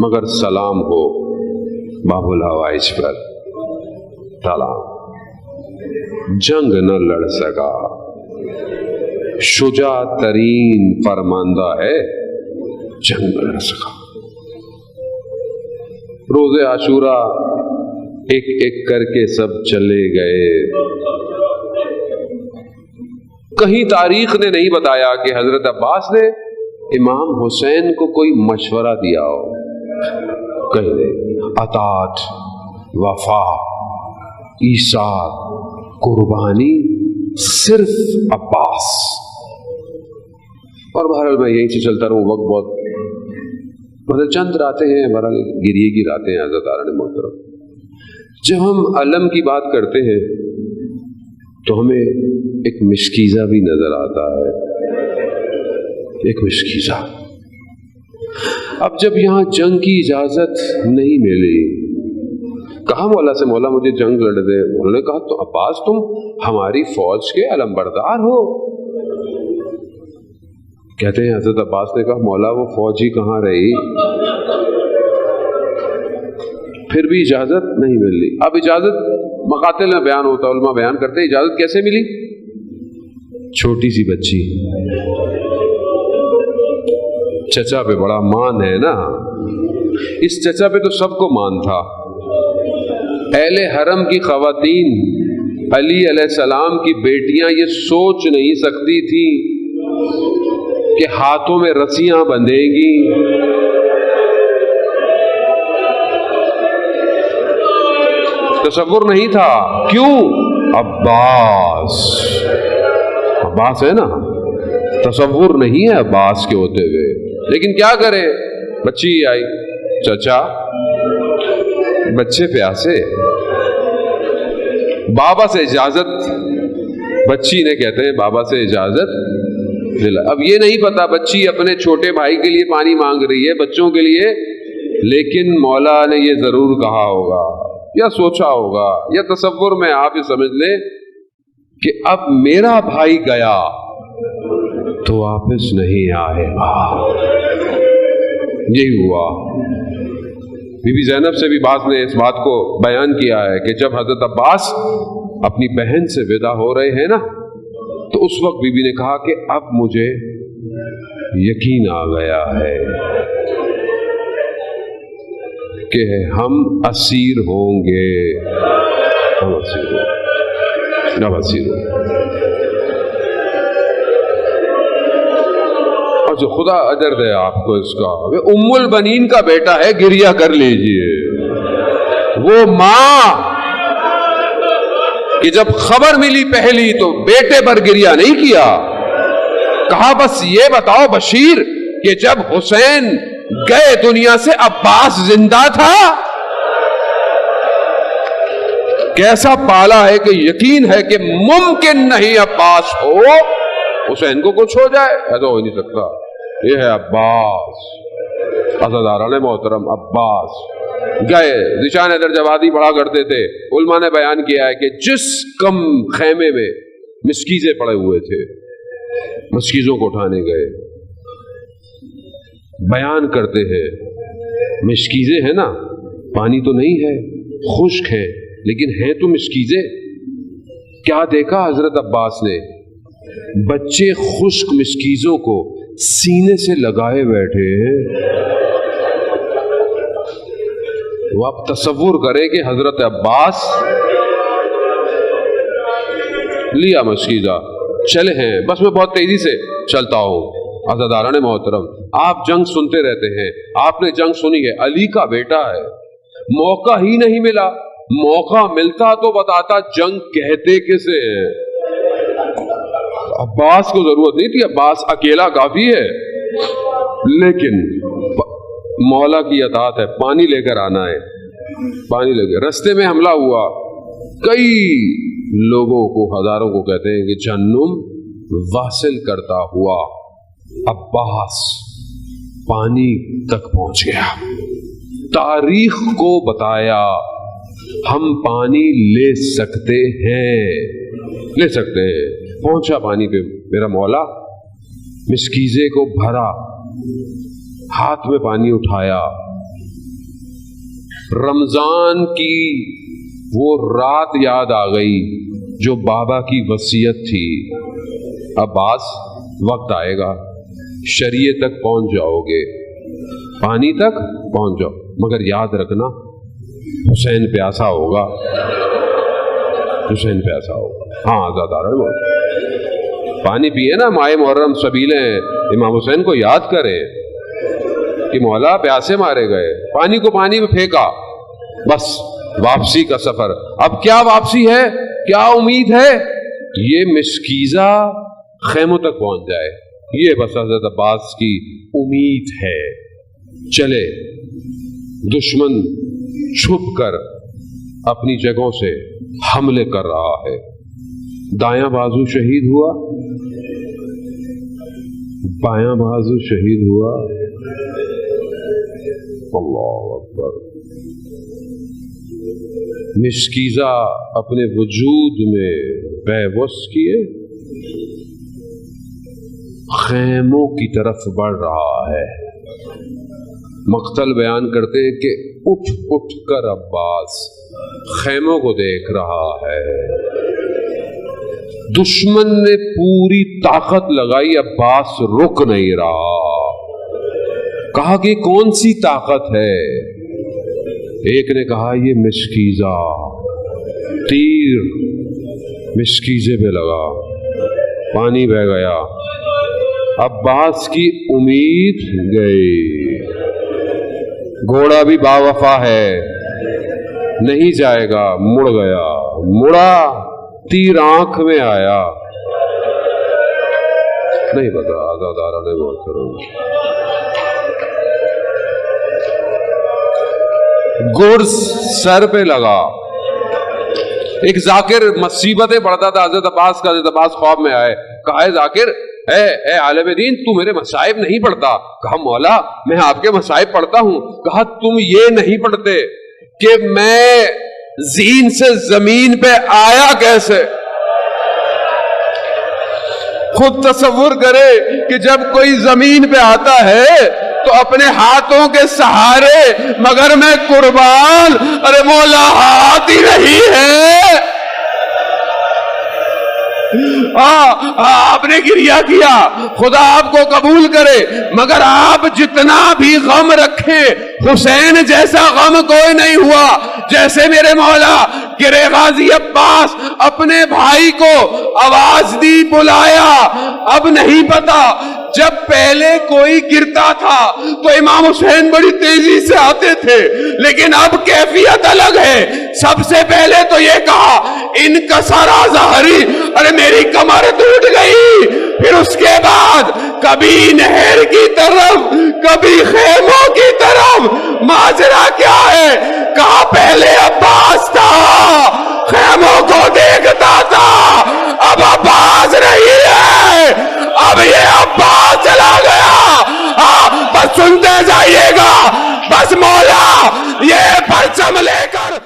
مگر سلام ہو باب الحوائج پر سلام. جنگ نہ لڑ سکا شجاع ترین فرماندہ ہے جنگ نہ لڑ سکا. روز عاشورہ ایک ایک کر کے سب چلے گئے. کہیں تاریخ نے نہیں بتایا کہ حضرت عباس نے امام حسین کو کوئی مشورہ دیا ہو. کہیں نہیں. اطاعت، وفا، ایثار، قربانی صرف عباس. اور بہرحال میں یہیں سے چلتا رہوں، وقت بہت مطلب چند راتیں ہیں، بہرحال گریے کی راتیں ہیں حضرت عالم محترم. جب ہم علم کی بات کرتے ہیں تو ہمیں ایک مشکیزہ بھی نظر آتا ہے، ایک مشکیزہ. اب جب یہاں جنگ کی اجازت نہیں ملی، کہا مولا سے مولا مجھے جنگ لڑ دے. انہوں نے کہا تو عباس تم ہماری فوج کے علمبردار ہو. کہتے ہیں حضرت عباس نے کہا مولا وہ فوج ہی کہاں رہی. پھر بھی اجازت نہیں مل رہی. اب اجازت مقاتل میں بیان ہوتا، علماء بیان کرتے ہیں اجازت کیسے ملی. چھوٹی سی بچی، چچا پہ بڑا مان ہے نا. اس چچا پہ تو سب کو مان تھا. اہل حرم کی خواتین، علی علیہ السلام کی بیٹیاں یہ سوچ نہیں سکتی تھی کہ ہاتھوں میں رسیاں بندھیں گی. تصور نہیں تھا. کیوں؟ عباس ہے نا. تصور نہیں ہے عباس کے ہوتے ہوئے. لیکن کیا کرے، بچی آئی، چچا بچے پیاسے، بابا سے اجازت. بچی نے کہتے ہیں بابا سے اجازت دلا. اب یہ نہیں پتا بچی اپنے چھوٹے بھائی کے لیے پانی مانگ رہی ہے، بچوں کے لیے، لیکن مولا نے یہ ضرور کہا ہوگا یا سوچا ہوگا یا تصور میں آپ یہ سمجھ لیں کہ اب میرا بھائی گیا تو واپس نہیں آئے گا. یہی ہوا. بی بی زینب سے بھی بعض نے اس بات کو بیان کیا ہے کہ جب حضرت عباس اپنی بہن سے ودا ہو رہے ہیں نا، تو اس وقت بی بی نے کہا کہ اب مجھے یقین آ گیا ہے کہ ہم اسیر ہوں گے. ہم اسیر ہوں گے، ہم اسیر ہوں گے. اور جو خدا اجر دے آپ کو اس کا، ام البنین کا بیٹا ہے، گریہ کر لیجئے. وہ ماں کہ جب خبر ملی پہلی تو بیٹے پر گریہ نہیں کیا. کہا بس یہ بتاؤ بشیر کہ جب حسین گئے دنیا سے عباس زندہ تھا. کیسا پالا ہے کہ یقین ہے کہ ممکن نہیں عباس ہو حسین کو کچھ ہو جائے. ایسا ہو نہیں سکتا. یہ ہے عباس. عزاداران محترم عباس گئے. ذیشان حیدر جوادی پڑھا کرتے تھے، علماء نے بیان کیا ہے کہ جس کم خیمے میں مسکیزیں پڑے ہوئے تھے، مسکیزوں کو اٹھانے گئے. بیان کرتے ہیں مسکیزیں ہیں نا، پانی تو نہیں ہے، خشک ہے، لیکن ہیں تو مسکیزیں. کیا دیکھا حضرت عباس نے؟ بچے خشک مسکیزوں کو سینے سے لگائے بیٹھے ہیں. وہ آپ تصور کریں کہ حضرت عباس لیا مسکیزہ، چلے ہیں. بس میں بہت تیزی سے چلتا ہوں. عزاداران محترم، آپ جنگ سنتے رہتے ہیں، آپ نے جنگ سنی ہے. علی کا بیٹا ہے، موقع ہی نہیں ملا. موقع ملتا تو بتاتا جنگ کہتے کسے ہیں. عباس کو ضرورت نہیں تھی، عباس اکیلا کافی ہے. لیکن مولا کی اطاعت ہے. پانی لے کر آنا ہے، پانی لے کر. رستے میں حملہ ہوا، کئی لوگوں کو، ہزاروں کو کہتے ہیں کہ جہنم واصل کرتا ہوا عباس پانی تک پہنچ گیا. تاریخ کو بتایا ہم پانی لے سکتے ہیں، لے سکتے ہیں. پہنچا پانی پہ میرا مولا، مسکیزے کو بھرا، ہاتھ میں پانی اٹھایا. رمضان کی وہ رات یاد آ گئی جو بابا کی وصیت تھی. عباس وقت آئے گا شریعے تک پہنچ جاؤ گے, پانی تک پہنچ جاؤ, مگر یاد رکھنا حسین پیاسا ہوگا, حسین پیاسا ہوگا. ہاں آزاد آ رہا ہے, پانی پیے نا, ماہ محرم سبیلیں امام حسین کو یاد کرے کہ مولا پیاسے مارے گئے, پانی کو پانی میں پھینکا, بس واپسی کا سفر. اب کیا واپسی ہے, کیا امید ہے؟ یہ مسکیزہ خیموں تک پہنچ جائے, یہ بس حضرت عباس کی امید ہے. چلے, دشمن چھپ کر اپنی جگہوں سے حملے کر رہا ہے. دایاں بازو شہید ہوا, بایاں بازو شہید ہوا. اللہ اکبر. مسکیزہ اپنے وجود میں بے بس کیے خیموں کی طرف بڑھ رہا ہے. مقتل بیان کرتے ہیں کہ اٹھ اٹھ کر عباس خیموں کو دیکھ رہا ہے. دشمن نے پوری طاقت لگائی, عباس رک نہیں رہا. کہا کہ کون سی طاقت ہے؟ ایک نے کہا یہ مسکیزہ, تیر مسکیزے پہ لگا, پانی بہ گیا. عباس کی امید گئی. گھوڑا بھی باوفا ہے, نہیں جائے گا, مڑ گیا. مڑا, تیر آنکھ میں آیا. نہیں پتا, آزادارہ نے بہت کروں. گرز سر پہ لگا. ایک ذاکر مصیبتیں پڑھتا تھا حضرت عباس کا. حضرت عباس خواب میں آئے, کہا ہے ذاکر, اے عالم دین, تو میرے مصائب نہیں پڑھتا؟ کہا مولا میں آپ کے مصائب پڑھتا ہوں. کہا تم یہ نہیں پڑھتے کہ میں زین سے زمین پہ آیا کیسے؟ خود تصور کرے کہ جب کوئی زمین پہ آتا ہے تو اپنے ہاتھوں کے سہارے, مگر میں قربان, ارے مولا ہاتھ ہی نہیں ہے. آپ نے گریہ کیا, خدا آپ کو قبول کرے, مگر آپ جتنا بھی غم رکھیں حسین جیسا غم کوئی نہیں ہوا جیسے میرے مولا. گرے غازی عباس اپنے بھائی کو آواز دی, بلایا. اب نہیں پتا, جب پہلے کوئی گرتا تھا تو امام حسین بڑی تیزی سے آتے تھے, لیکن اب کیفیت الگ ہے. سب سے پہلے تو یہ کہا ان کا سارا ظاہری, ارے میری کمر ٹوٹ گئی. پھر اس کے بعد کبھی نہر کی طرف, کبھی خیموں کی طرف. ماجرا کیا ہے؟ کہا پہلے عباس تھا, خیموں کو دیکھتا تھا, اب عباس نہیں ہے, اب یہ عباس چلا گیا. بس سنتے جائیے گا, بس مولا یہ پرچم لے کر